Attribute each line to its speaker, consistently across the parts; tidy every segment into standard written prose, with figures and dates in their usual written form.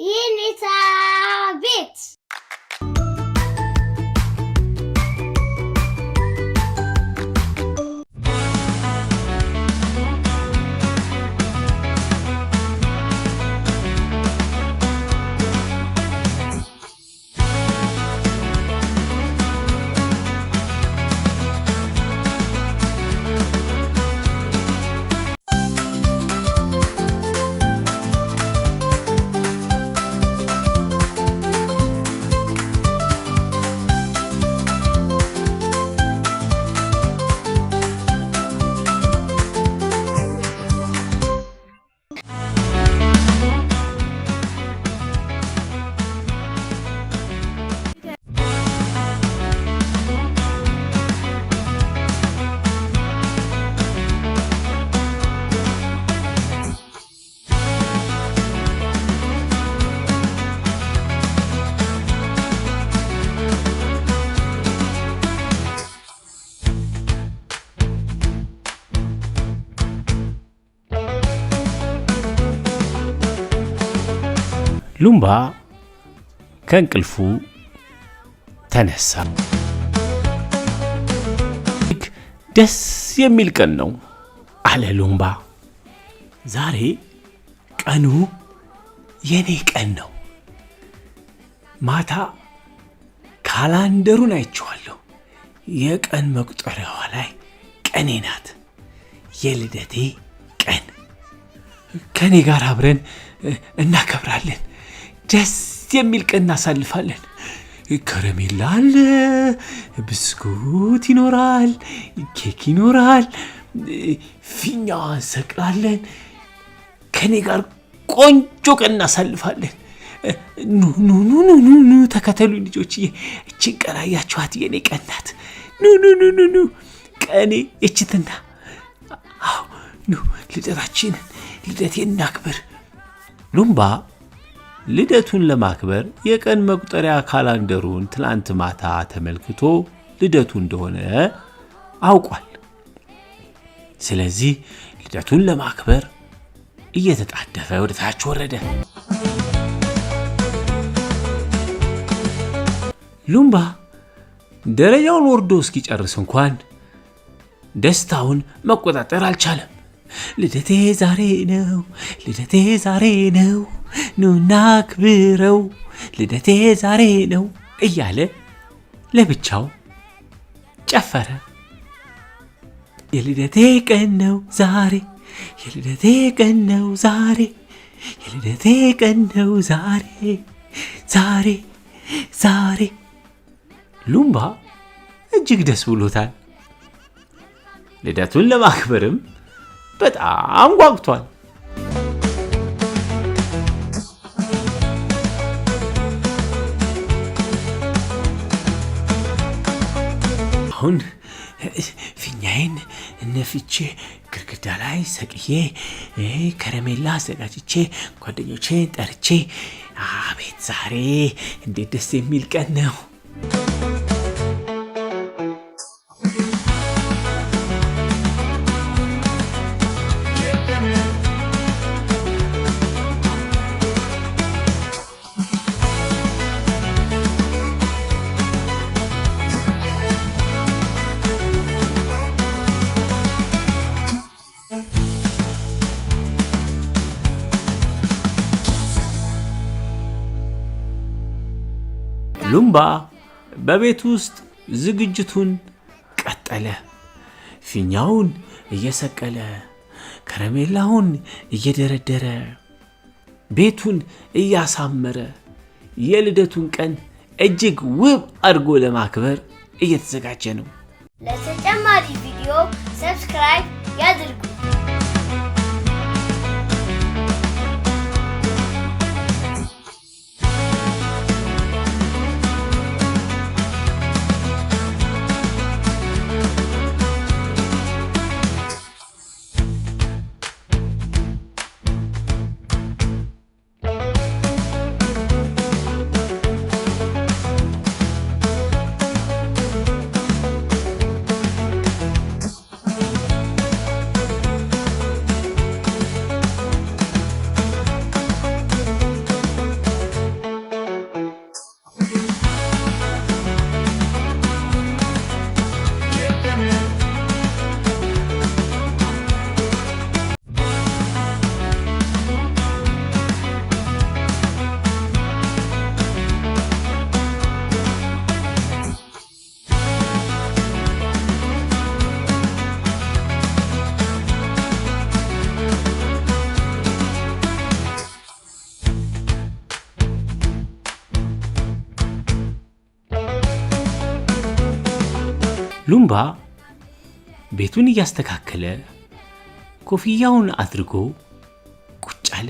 Speaker 1: የኔታ ቤት
Speaker 2: ሉምባ ከእንቅልፉ ተነሳ። ደስ የሚል ቀን ነው አለ ሉምባ። ዛሬ ቀኑ የኔ ቀን ነው። ማታ ካላንደሩን አይቼዋለሁ። የቀን መቁጠሪያዋ ላይ ቀኔ ናት፣ የልደቴ ቀን። ከኔ ጋር አብረን እናከብራለን። ደስ የሚል ቀን እናሳልፋለን። ከረሜላ አለ፣ ብስኩት ይኖራል፣ ኬክ ይኖራል፣ ፊኛዋ እንሰቅላለን። ከኔ ጋር ቆንጆ ቀን እናሳልፋለን። ኑ ኑ ኑ ኑ ኑ ተከተሉ ልጆችዬ። እችን ቀን አያችኋት? የኔ ቀን ናት። ኑ ኑ ኑ ኑ ኑ ቀኔ እችትና። አዎ ኑ ልደቴን እናክብር። ሉምባ ልደቱን ለማክበር የቀን መቁጠሪያ ካላንደሩን ትላንት ማታ ተመልክቶ ልደቱ እንደሆነ አውቋል። ስለዚህ ልደቱን ለማክበር እየተጣደፈ ወደ ታች ወረደ። ሉምባ ደረጃውን ወርዶ እስኪጨርስ እንኳን ደስታውን መቆጣጠር አልቻለም። ልደቴ ዛሬ ነው፣ ልደቴ ዛሬ ነው፣ ኑና ክብረው፣ ልደቴ ዛሬ ነው እያለ ለብቻው ጨፈረ። የልደቴ ቀን ነው ዛሬ፣ የልደቴ ቀን ነው ዛሬ፣ የልደቴ ቀን ነው ዛሬ፣ ዛሬ ዛሬ። ሉምባ እጅግ ደስ ብሎታል። ልደቱን ለማክበርም በጣም ጓጉቷል። አሁን ፊኛዬን ነፍቼ ግድግዳ ላይ ሰቅዬ ከረሜላ አዘጋጅቼ ጓደኞቼን ጠርቼ፣ አቤት ዛሬ እንዴት ደስ የሚል ቀን ነው። ሉምባ በቤት ውስጥ ዝግጅቱን ቀጠለ። ፊኛውን እየሰቀለ፣ ከረሜላውን እየደረደረ፣ ቤቱን እያሳመረ የልደቱን ቀን እጅግ ውብ አድርጎ ለማክበር እየተዘጋጀ ነው።
Speaker 1: ለተጨማሪ ቪዲዮ ሰብስክራይብ ያድርጉ።
Speaker 2: ሉምባ ቤቱን እያስተካከለ ኮፍያውን አድርጎ ቁጭ አለ።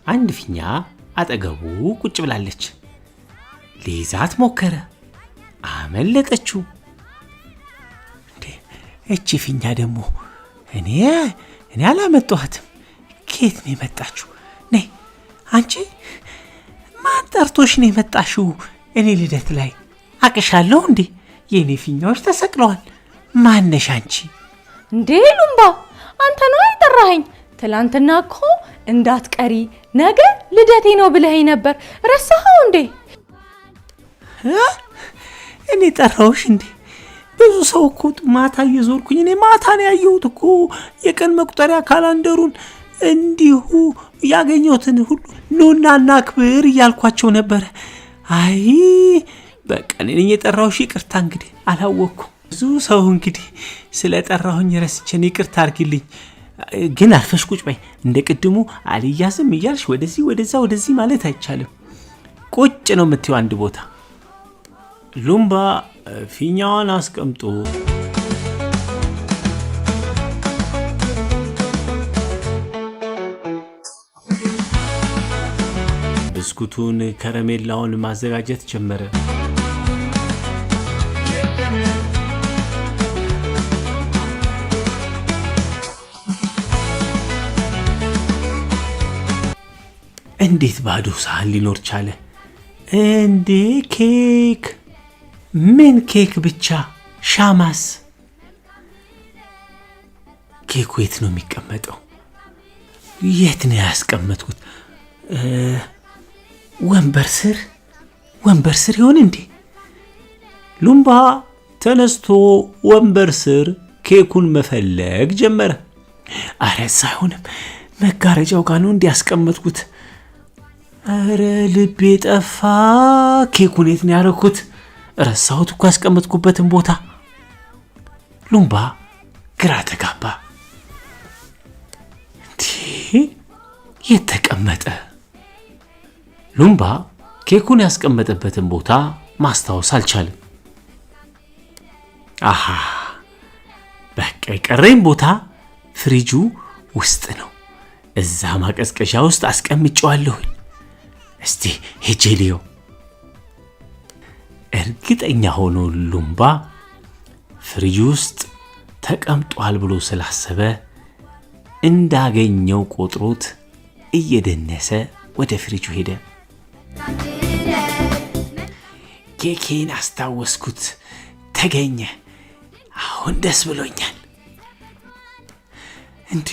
Speaker 2: አንድ ፊኛ አጠገቡ ቁጭ ብላለች። ሊይዛት ሞከረ፣ አመለጠችው። እቺ ፊኛ ደግሞ እኔ አላመጣኋትም። ከየት ነው የመጣችው? ነይ አንቺ፣ ማን ጠርቶሽ ነው የመጣሽው? እኔ ልደት ላይ አቅሻለሁ እንዴ? የኔ ፊኛዎች ተሰቅለዋል። ማነሽ አንቺ?
Speaker 3: እንዴ ሉምባ፣ አንተ ነው አይጠራኸኝ? ትላንትና እኮ እንዳትቀሪ ነገ ልደቴ ነው ብለኸኝ ነበር። ረሳኸው እንዴ?
Speaker 2: እኔ ጠራውሽ እንዴ? ብዙ ሰው እኮ ማታ እየዞርኩኝ እኔ ማታ ነው ያየሁት እኮ የቀን መቁጠሪያ ካላንደሩን እንዲሁ ያገኘሁትን ሁሉ ኑና እናክብር እያልኳቸው ነበረ። አይ በቃ እኔ ነኝ የጠራሁሽ። ይቅርታ እንግዲህ አላወቅኩም። ብዙ ሰው እንግዲህ ስለጠራሁኝ ረስቼን ይቅርታ አድርጊልኝ። ግን አርፈሽ ቁጭ በይ። እንደ ቅድሙ አልያዝም እያልሽ ወደዚህ ወደዚህ ማለት አይቻልም። ቁጭ ነው የምትይው አንድ ቦታ። ሉምባ ፊኛዋን አስቀምጦ ብስኩቱን ከረሜላውን ማዘጋጀት ጀመረ። እንዴት ባዶ ሳህን ሊኖር ቻለ እንዴ? ኬክ? ምን ኬክ ብቻ? ሻማስ? ኬኩ የት ነው የሚቀመጠው? የት ነው ያስቀመጥኩት? ወንበር ስር ይሆን እንዴ? ሉምባ ተነስቶ ወንበር ስር ኬኩን መፈለግ ጀመረ። አረሳ አይሆንም፣ መጋረጃው ጋር ነው እንዲያስቀመጥኩት። አረ ልቤ ጠፋ። ኬኩን የት ነው ያደረኩት? ረሳሁት እኮ ያስቀመጥኩበትን ቦታ። ሉምባ ግራ ተጋባ። የት ተቀመጠ? ሉምባ ኬኩን ያስቀመጠበትን ቦታ ማስታወስ አልቻለም። አሃ በቃ የቀረኝ ቦታ ፍሪጁ ውስጥ ነው። እዛ ማቀዝቀዣ ውስጥ አስቀምጬዋለሁኝ። እስቲ ሄጄ ልየው። እርግጠኛ ሆኖ ሉምባ ፍሪጁ ውስጥ ተቀምጧል ብሎ ስላሰበ እንዳገኘው ቆጥሮት እየደነሰ ወደ ፍሪጁ ሄደ። ኬኬን አስታወስኩት፣ ተገኘ። አሁን ደስ ብሎኛል። እንዴ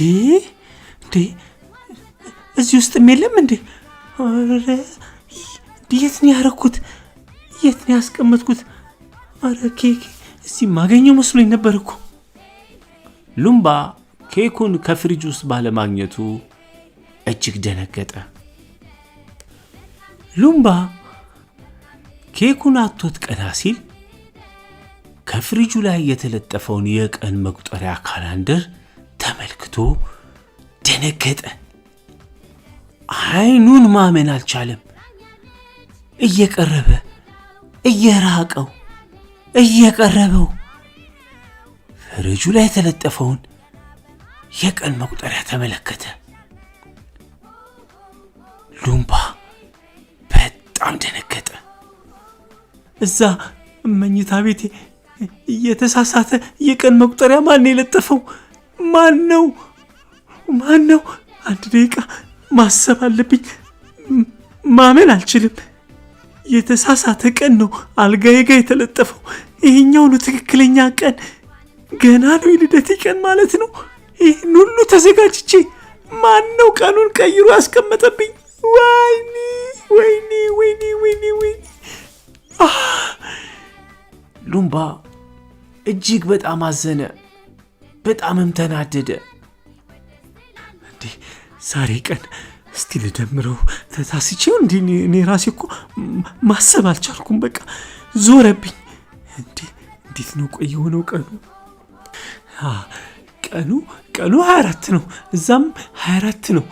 Speaker 2: እዚህ ውስጥም የለም እንዴ? አረ የት ነው ያደረኩት? የት ነው ያስቀመጥኩት? አረ ኬክ እዚህ ማገኘው መስሎኝ ነበር እኮ። ሉምባ ኬኩን ከፍሪጅ ውስጥ ባለማግኘቱ እጅግ ደነገጠ። ሉምባ ኬኩን አጥቶት ቀና ሲል ከፍሪጁ ላይ የተለጠፈውን የቀን መቁጠሪያ ካላንደር ተመልክቶ ደነገጠ። አይኑን ማመን አልቻለም። እየቀረበ እየራቀው እየቀረበው ፍሪጁ ላይ የተለጠፈውን የቀን መቁጠሪያ ተመለከተ። ሉምባ በጣም ደነገጠ። እዛ መኝታ ቤቴ የተሳሳተ የቀን መቁጠሪያ ማን የለጠፈው? ማን ነው? አንድ ደቂቃ ማሰብ አለብኝ። ማመን አልችልም። የተሳሳተ ቀን ነው አልጋዬ ጋር የተለጠፈው። ይሄኛው ነው ትክክለኛ ቀን። ገና ነው የልደቴ ቀን ማለት ነው። ይህን ሁሉ ተዘጋጅቼ ማን ነው ቀኑን ቀይሮ ያስቀመጠብኝ? ወይኔ! ሉምባ እጅግ በጣም አዘነ፣ በጣምም ተናደደ። እንዴ ዛሬ ቀን እስቲ ልደምረው። ተሳስቼው እኔ ራሴ እኮ ማሰብ አልቻልኩም። በቃ ዞረብኝ። እንዴት ነው ቆይ የሆነው ቀኑ 24 ነው፣ እዛም 24 ነው።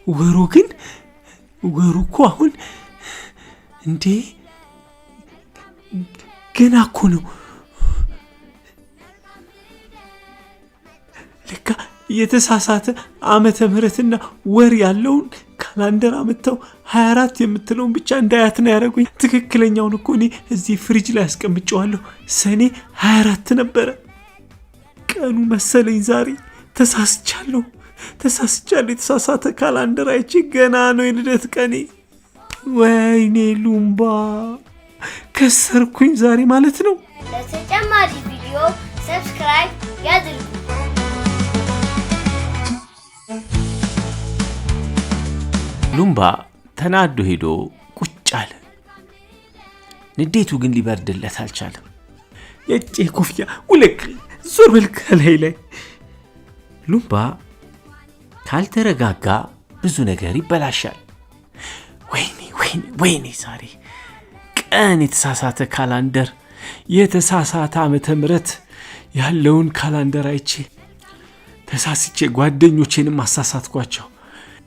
Speaker 2: ወሩ እኮ አሁን እንዴ ገና እኮ ነው። ለካ የተሳሳተ ዓመተ ምህረትና ወር ያለውን ካላንደር አመጣው 24 የምትለውን ብቻ እንዳያት ነው ያደረጉኝ። ትክክለኛውን እኮ እኔ እዚህ ፍሪጅ ላይ አስቀምጨዋለሁ። ሰኔ 24 ነበረ ቀኑ መሰለኝ ዛሬ። ተሳስቻለሁ። የተሳሳተ ካላንደር አይቼ ገና ነው የልደት ቀኔ። ወይኔ ሉምባ ከሰርኩኝ ዛሬ ማለት ነው።
Speaker 1: ለተጨማሪ ቪዲዮ ሰብስክራይብ ያድርጉ።
Speaker 2: ሉምባ ተናዶ ሄዶ ቁጭ አለ። ንዴቱ ግን ሊበርድለት አልቻለም። የጬ ኮፍያ ውለቅ ዞር በል ከላይ ላይ። ሉምባ ካልተረጋጋ ብዙ ነገር ይበላሻል። ወይኔ ዛሬ ቀን የተሳሳተ ካላንደር፣ የተሳሳተ ዓመተ ምህረት ያለውን ካላንደር አይቼ ተሳስቼ ጓደኞቼንም አሳሳትኳቸው።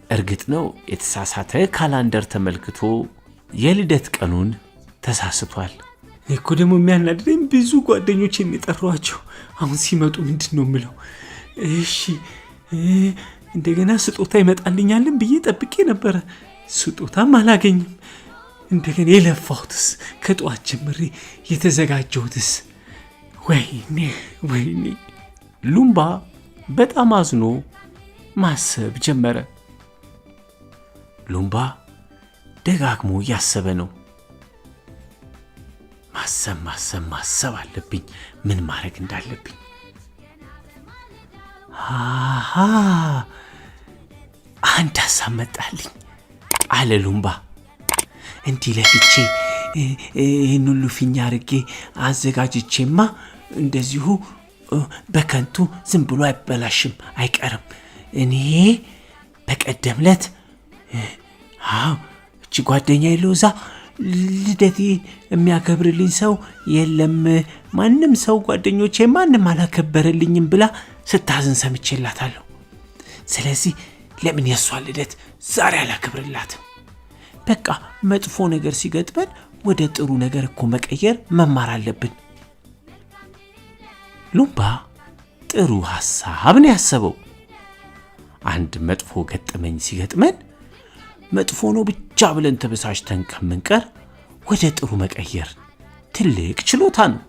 Speaker 2: እርግጥ ነው የተሳሳተ ካላንደር ተመልክቶ የልደት ቀኑን ተሳስቷል። እኮ ደግሞ የሚያናድደኝ ብዙ ጓደኞቼን የጠሯቸው አሁን ሲመጡ ምንድን ነው የምለው? እሺ እንደገና ስጦታ ይመጣልኛልን ብዬ ጠብቄ ነበረ። ስጦታም አላገኝም። እንደገና የለፋሁትስ ከጧት ጀምሬ የተዘጋጀሁትስ ወይኔ። ሉምባ በጣም አዝኖ ማሰብ ጀመረ። ሉምባ ደጋግሞ እያሰበ ነው። ማሰብ አለብኝ፣ ምን ማድረግ እንዳለብኝ። አንድ ሀሳብ መጣልኝ አለ ሉምባ። እንዲህ ለፍቼ ይህን ሁሉ ፊኛ አድርጌ አዘጋጅቼማ እንደዚሁ በከንቱ ዝም ብሎ አይበላሽም፣ አይቀርም። እኔ በቀደም ዕለት እቺ ጓደኛ የለውዛ ልደቴ የሚያከብርልኝ ሰው የለም፣ ማንም ሰው ጓደኞቼ ማንም አላከበረልኝም ብላ ስታዝን ሰምቼላታለሁ። ስለዚህ ለምን የሷ ልደት ዛሬ አላከብርላትም? በቃ መጥፎ ነገር ሲገጥመን ወደ ጥሩ ነገር እኮ መቀየር መማር አለብን። ሉምባ ጥሩ ሐሳብ ነው ያሰበው። አንድ መጥፎ ገጠመኝ ሲገጥመን መጥፎ ነው ብቻ ብለን ተበሳጭተን ከምንቀር ወደ ጥሩ መቀየር ትልቅ ችሎታ ነው።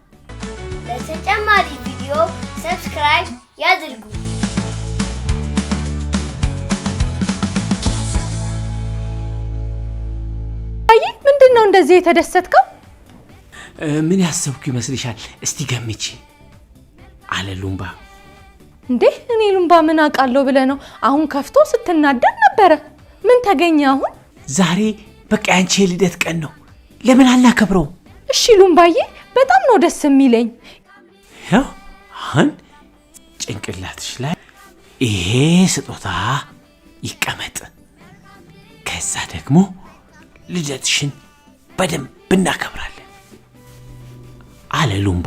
Speaker 1: ለተጨማሪ ቪዲዮ ሰብስክራይብ ያድርጉ።
Speaker 3: ምንድነው እንደዚህ የተደሰትከው?
Speaker 2: ምን ያሰብኩ ይመስልሻል? እስቲ ገምቺ አለ ሉምባ።
Speaker 3: እንዴ እኔ ሉምባ ምን አውቃለሁ ብለህ ነው? አሁን ከፍቶ ስትናደድ ነበረ። ምን ተገኘ አሁን?
Speaker 2: ዛሬ በቃ ያንቺ የልደት ቀን ነው፣ ለምን አናከብረው?
Speaker 3: እሺ ሉምባዬ፣ በጣም ነው ደስ የሚለኝ።
Speaker 2: ያው አሁን ጭንቅላትሽ ላይ ይሄ ስጦታ ይቀመጥ፣ ከዛ ደግሞ ልደትሽን በደንብ እናከብራለን አለ ሉምባ።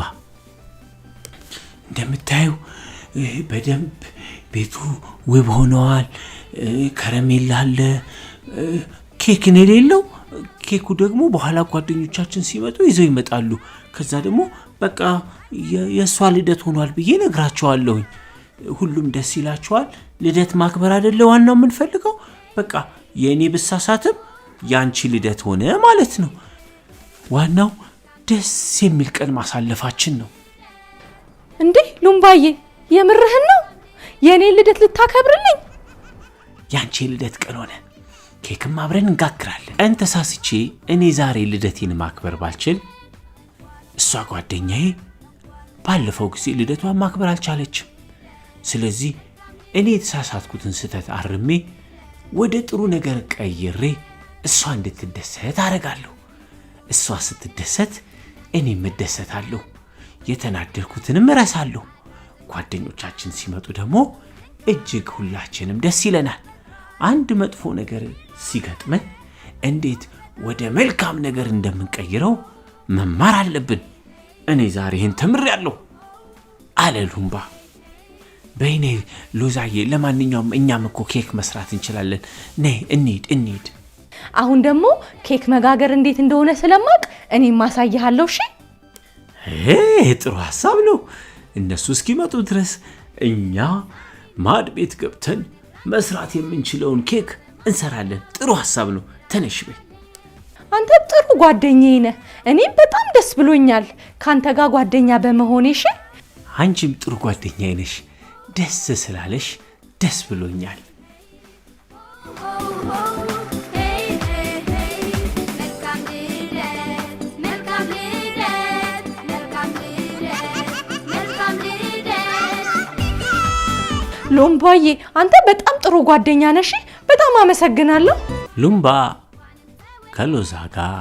Speaker 2: እንደምታዩ በደንብ ቤቱ ውብ ሆነዋል። ከረሜላ አለ፣ ኬክ ነው የሌለው። ኬኩ ደግሞ በኋላ ጓደኞቻችን ሲመጡ ይዘው ይመጣሉ። ከዛ ደግሞ በቃ የእሷ ልደት ሆኗል ብዬ ነግራቸዋለሁኝ። ሁሉም ደስ ይላቸዋል። ልደት ማክበር አይደለ ዋናው የምንፈልገው? በቃ የእኔ ብሳሳትም ያንቺ ልደት ሆነ ማለት ነው። ዋናው ደስ የሚል ቀን ማሳለፋችን ነው።
Speaker 3: እንዴ ሉምባዬ፣ የምርህን ነው? የኔ ልደት ልታከብርልኝ?
Speaker 2: ያንቺ ልደት ቀን ሆነ፣ ኬክም አብረን እንጋግራለን። ቀን ተሳስቼ እኔ ዛሬ ልደቴን ማክበር ባልችል፣ እሷ ጓደኛዬ ባለፈው ጊዜ ልደቷን ማክበር አልቻለችም። ስለዚህ እኔ የተሳሳትኩትን ስህተት አርሜ ወደ ጥሩ ነገር ቀይሬ እሷ እንድትደሰት አደርጋለሁ። እሷ ስትደሰት እኔም እደሰታለሁ። የተናደድኩትንም እረሳለሁ። ጓደኞቻችን ሲመጡ ደግሞ እጅግ ሁላችንም ደስ ይለናል። አንድ መጥፎ ነገር ሲገጥመን እንዴት ወደ መልካም ነገር እንደምንቀይረው መማር አለብን። እኔ ዛሬ ይህን ተምሬያለሁ አለ ሉምባ። በይኔ ሎዛዬ ለማንኛውም እኛም እኮ ኬክ መስራት እንችላለን ነይ እንሂድ
Speaker 3: አሁን ደግሞ ኬክ መጋገር እንዴት እንደሆነ ስለማቅ እኔም ማሳይሃለሁ እሺ
Speaker 2: ጥሩ ሐሳብ ነው እነሱ እስኪመጡ ድረስ እኛ ማድ ቤት ገብተን መስራት የምንችለውን ኬክ እንሰራለን ጥሩ ሐሳብ ነው ተነሽ በይ
Speaker 3: አንተ ጥሩ ጓደኛዬ ነህ እኔም በጣም ደስ ብሎኛል ካንተ ጋር ጓደኛ በመሆኔ እሺ
Speaker 2: አንቺም ጥሩ ጓደኛዬ ነሽ ደስ ስላለሽ ደስ ብሎኛል
Speaker 3: ሉምባዬ አንተ በጣም ጥሩ ጓደኛ ነሽ በጣም አመሰግናለሁ
Speaker 2: ሉምባ ከሎዛ ጋር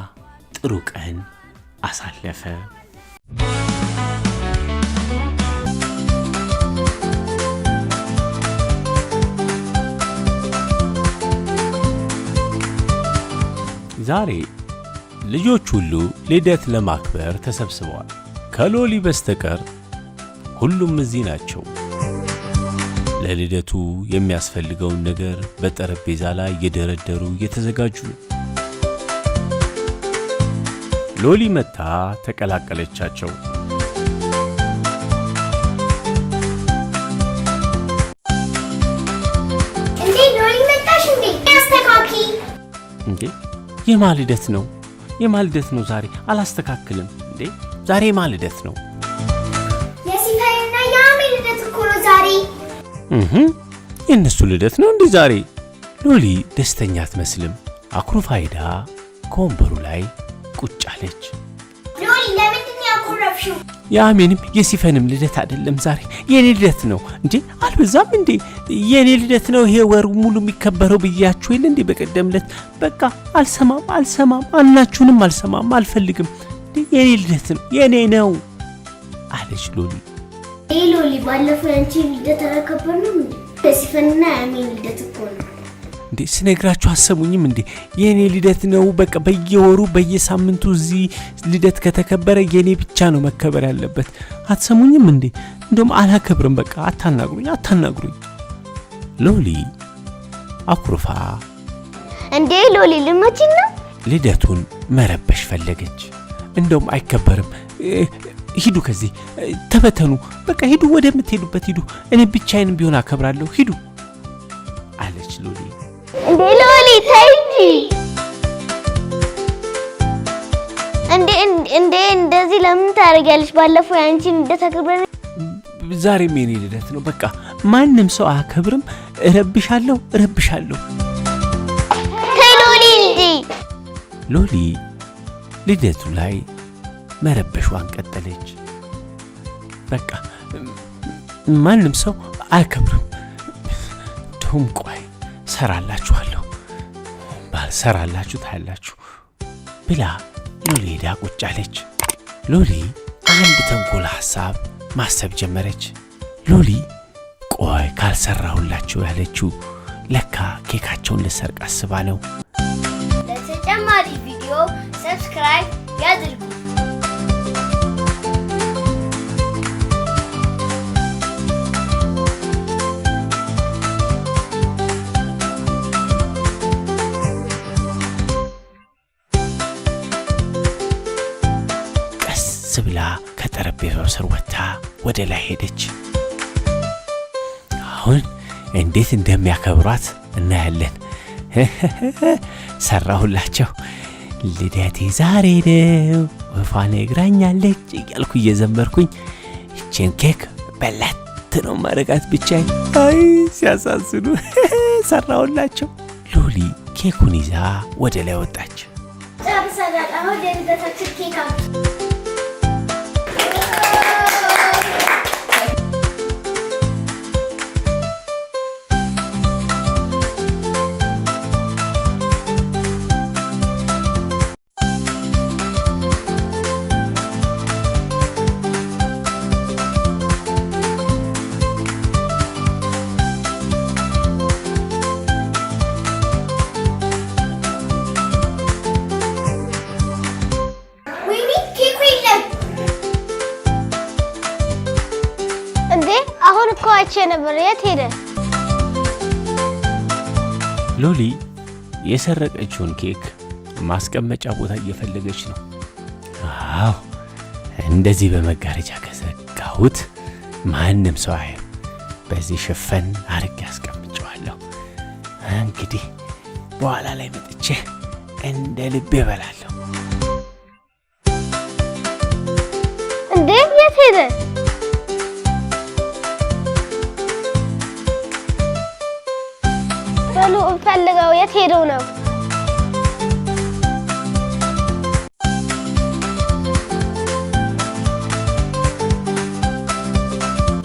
Speaker 2: ጥሩ ቀን አሳለፈ ዛሬ ልጆች ሁሉ ልደት ለማክበር ተሰብስበዋል ከሎሊ በስተቀር ሁሉም እዚህ ናቸው ለልደቱ የሚያስፈልገውን ነገር በጠረጴዛ ላይ እየደረደሩ እየተዘጋጁ ነው ሎሊ መታ ተቀላቀለቻቸው
Speaker 1: እንዴ ሎሊ መጣሽ እንዴ አስተካኪ
Speaker 2: እንዴ የማልደት ነው ዛሬ አላስተካክልም እንዴ ዛሬ ማልደት ነው
Speaker 1: የሲፈርና የአሜ ልደት እኮ ነው ዛሬ
Speaker 2: የነሱ ልደት ነው እንዴ ዛሬ ሎሊ ደስተኛ አትመስልም አኩርፋ ሄዳ ከወንበሩ ላይ ቁጭ አለች
Speaker 1: ሎሊ ለምንድን ነው ያኮረፍሽው
Speaker 2: የአሜንም የሲፈንም ልደት አይደለም ዛሬ የኔ ልደት ነው እንዴ አልበዛም እንዴ የኔ ልደት ነው ይሄ ወር ሙሉ የሚከበረው ብያችሁ የለ እንዴ በቀደምለት በቃ አልሰማም አናችሁንም አልሰማም አልፈልግም የኔ ልደት ነው የኔ ነው አለች ሎሊ
Speaker 1: ሎሊ ባለፈው አንቺ ልደት አከበርነው እንዴ የሲፈንና የአሜ ልደት እኮ ነው
Speaker 2: እንዴ ስነግራችሁ አሰሙኝም እንዴ የኔ ልደት ነው በቃ በየወሩ በየሳምንቱ እዚህ ልደት ከተከበረ የኔ ብቻ ነው መከበር ያለበት አትሰሙኝም እንዴ እንደውም አላከብርም በቃ አታናግሩኝ ሎሊ አኩርፋ
Speaker 1: እንዴ ሎሊ ልመጪና
Speaker 2: ልደቱን መረበሽ ፈለገች እንደውም አይከበርም ሂዱ ከዚህ ተበተኑ በቃ ሂዱ ወደምትሄዱበት ሂዱ እኔ ብቻዬን ቢሆን አከብራለሁ ሂዱ አለች ሎሊ
Speaker 1: እንዴ ሎሊ ታይጂ እንዴ እንደዚህ ለምን ታረጋለሽ ባለፈው አንቺን እንደተከበረ
Speaker 2: ዛሬ የኔ ልደት ነው በቃ ማንንም ሰው አከብርም እረብሻለሁ
Speaker 1: ሎሊ እንዴ
Speaker 2: ሎሊ ልደቱ ላይ መረበሿን ቀጠለች በቃ ማንንም ሰው አከብርም ቶም ቆይ ሰራላችኋለሁ ባልሰራላችሁ ታያላችሁ ብላ ሎሊ ሄዳ ቁጭ አለች ሎሊ አንድ ተንኮል ሐሳብ ማሰብ ጀመረች ሎሊ ቆይ ካልሰራሁላችሁ ያለችው ለካ ኬካቸውን ልሰርቅ አስባ ነው
Speaker 1: ለተጨማሪ ቪዲዮ ሰብስክራይብ ያድርጉ
Speaker 2: ብላ ከጠረጴዛው ስር ወጥታ ወደ ላይ ሄደች አሁን እንዴት እንደሚያከብሯት እናያለን ሰራሁላቸው ልደቴ ዛሬ ነው ወፋኔ እግራኛለች እያልኩ እየዘመርኩኝ እቺን ኬክ በላት ነው ማረጋት ብቻዬን አይ ሲያሳዝኑ ሰራሁላቸው ሎሊ ኬኩን ይዛ ወደ ላይ ወጣች
Speaker 1: ጨርሰናል አሁን የልደታችን ኬክ እኮ አይቼ ነበር። የት ሄደ?
Speaker 2: ሎሊ የሰረቀችውን ኬክ ማስቀመጫ ቦታ እየፈለገች ነው። አዎ እንደዚህ በመጋረጃ ከዘጋሁት ማንም ሰው አያየው። በዚህ ሽፈን አርጌ አስቀምጨዋለሁ። እንግዲህ በኋላ ላይ መጥቼ እንደ ልቤ እበላለሁ።
Speaker 1: እንዴ የት ሄደ? በሉ እንፈልገው። የት ሄደው ነው?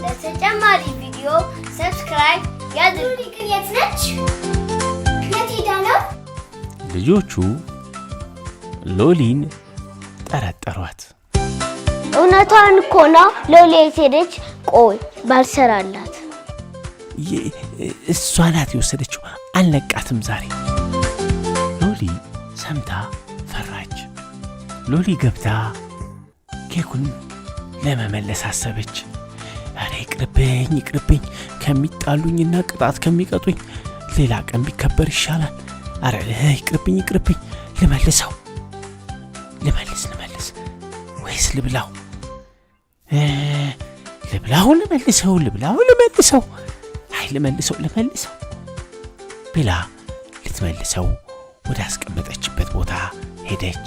Speaker 1: ለተጨማሪ ቪዲዮ ሰብስክራይብ ያድርጉ። የት ነች? የት ሄዳ ነው?
Speaker 2: ልጆቹ ሎሊን ጠረጠሯት።
Speaker 1: እውነቷን እኮ ነው። ሎሊ የት ሄደች? ቆይ ባልሰራላት።
Speaker 2: እሷ ናት የወሰደችው። አልነቃትም ዛሬ። ሎሊ ሰምታ ፈራች። ሎሊ ገብታ ኬኩን ለመመለስ አሰበች። አረ ይቅርብኝ፣ ከሚጣሉኝና ቅጣት ከሚቀጡኝ ሌላ ቀን ቢከበር ይሻላል። አረ ይቅርብኝ፣ ልመልስ ወይስ ልብላው? ልመልሰው ብላ ልትመልሰው ወደ አስቀመጠችበት ቦታ ሄደች።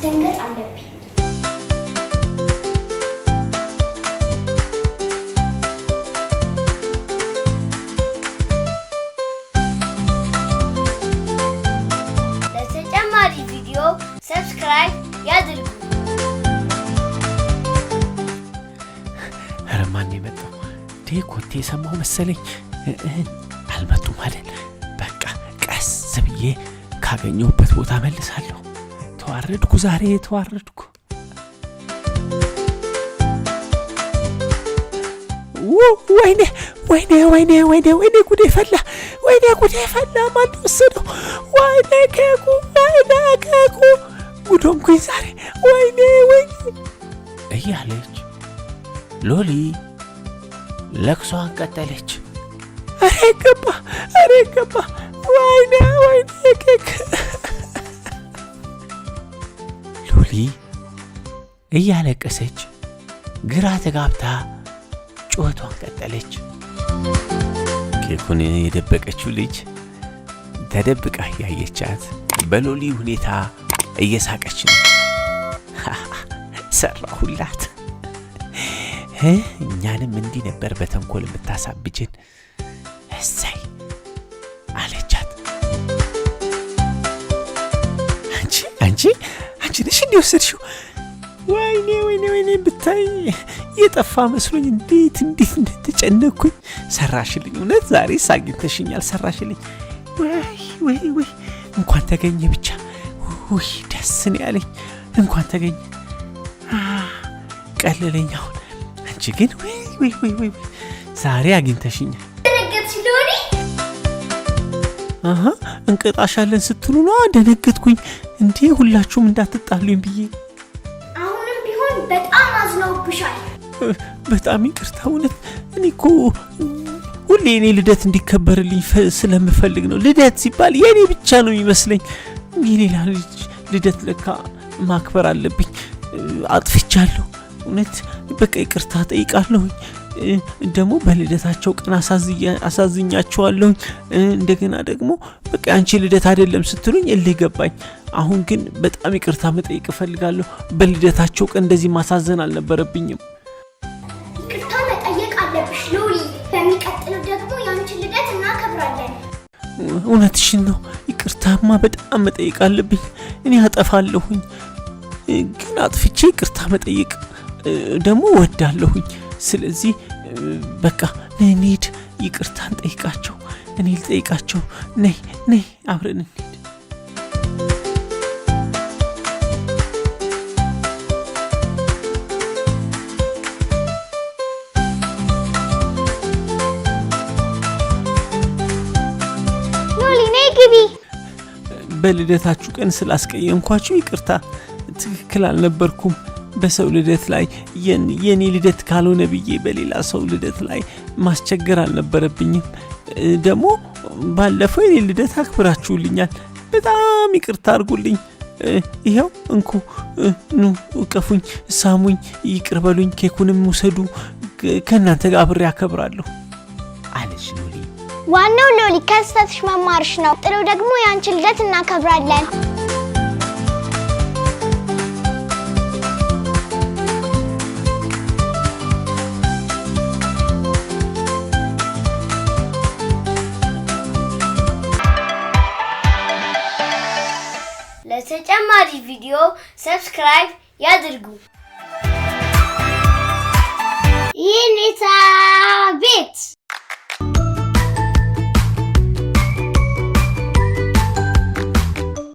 Speaker 1: ማስደንገጥ አለብኝ። ለተጨማሪ ቪዲዮ ሰብስክራይብ ያድርጉ።
Speaker 2: ኧረ ማን የመጣው? ኮቴ የሰማው መሰለኝ። አልመጡም አይደል? በቃ ቀስ ብዬ ካገኘሁበት ቦታ መልሳለሁ። ተዋረድኩ፣ ዛሬ ተዋረድኩ። ወይኔ ጉዴ ፈላ፣ ማን ወሰደው? ወይኔ ኬኩ ጉዶንኩኝ ዛሬ። ወይኔ እያለች ሎሊ ለቅሷን ቀጠለች። አሬ ገባ ወይኔ ኬክ። ሎሊ እያለቀሰች ግራ ተጋብታ ጩኸቷን ቀጠለች። ኬኩን የደበቀችው ልጅ ተደብቃ ያየቻት በሎሊ ሁኔታ እየሳቀች ነው። ሰራሁላት። እኛንም እንዲህ ነበር በተንኮል የምታሳብጅን። እሰይ አለቻት። አንቺ ነሽ እንዲወሰድሽው? ወይኔ ብታይ የጠፋ መስሎኝ እንዴት እንደተጨነኩኝ። ሰራሽልኝ፣ እውነት ዛሬ አግኝተሽኛል። ሰራሽልኝ። ወይ እንኳን ተገኘ ብቻ። ደስ ነው ያለኝ። እንኳን ተገኘ ቀለለኝ። አሁን አንቺ ግን ወይ ዛሬ አግኝተሽኛል። እንቀጣሻለን ስትሉ ነው ደነገጥኩኝ። እንዴ ሁላችሁም እንዳትጣሉኝ ብዬ።
Speaker 1: አሁንም ቢሆን በጣም አዝነውብሻል።
Speaker 2: በጣም ይቅርታ። እውነት እኔ እኮ ሁሌ የኔ ልደት እንዲከበርልኝ ስለምፈልግ ነው። ልደት ሲባል የኔ ብቻ ነው የሚመስለኝ። የሌላ ልደት ለካ ማክበር አለብኝ። አጥፍቻለሁ። እውነት በቃ ይቅርታ ጠይቃለሁ። ደግሞ በልደታቸው ቀን አሳዝኛቸዋለሁ። እንደገና ደግሞ በቃ አንቺ ልደት አይደለም ስትሉኝ እልህ ገባኝ። አሁን ግን በጣም ይቅርታ መጠየቅ እፈልጋለሁ። በልደታቸው ቀን እንደዚህ ማሳዘን አልነበረብኝም።
Speaker 1: ይቅርታ መጠየቅ አለብሽ ሎሊ። በሚቀጥለው ደግሞ ያንቺ ልደት እናከብራለን።
Speaker 2: እውነትሽን ነው። ይቅርታማ በጣም መጠየቅ አለብኝ። እኔ አጠፋለሁኝ፣ ግን አጥፍቼ ይቅርታ መጠየቅ ደግሞ ወዳለሁኝ። ስለዚህ በቃ ነይ እንሂድ፣ ይቅርታ እንጠይቃቸው። እኔ ልጠይቃቸው። ነይ አብረን እንሂድ።
Speaker 1: ሎሊ ነይ ግቢ።
Speaker 2: በልደታችሁ ቀን ስላስቀየምኳችሁ ይቅርታ። ትክክል አልነበርኩም። በሰው ልደት ላይ የኔ ልደት ካልሆነ ብዬ በሌላ ሰው ልደት ላይ ማስቸገር አልነበረብኝም። ደግሞ ባለፈው የኔ ልደት አክብራችሁልኛል። በጣም ይቅርታ አድርጉልኝ። ይኸው እንኩ፣ ኑ እቀፉኝ፣ ሳሙኝ፣ ይቅር በሉኝ፣ ኬኩንም ውሰዱ። ከእናንተ ጋር አብሬ አከብራለሁ አለች ሎሊ።
Speaker 1: ዋናው ሎሊ ከስተትሽ መማርሽ ነው። ጥሩ ደግሞ ያንቺ ልደት እናከብራለን። ለተጨማሪ ቪዲዮ ሰብስክራይብ ያድርጉ። ይህን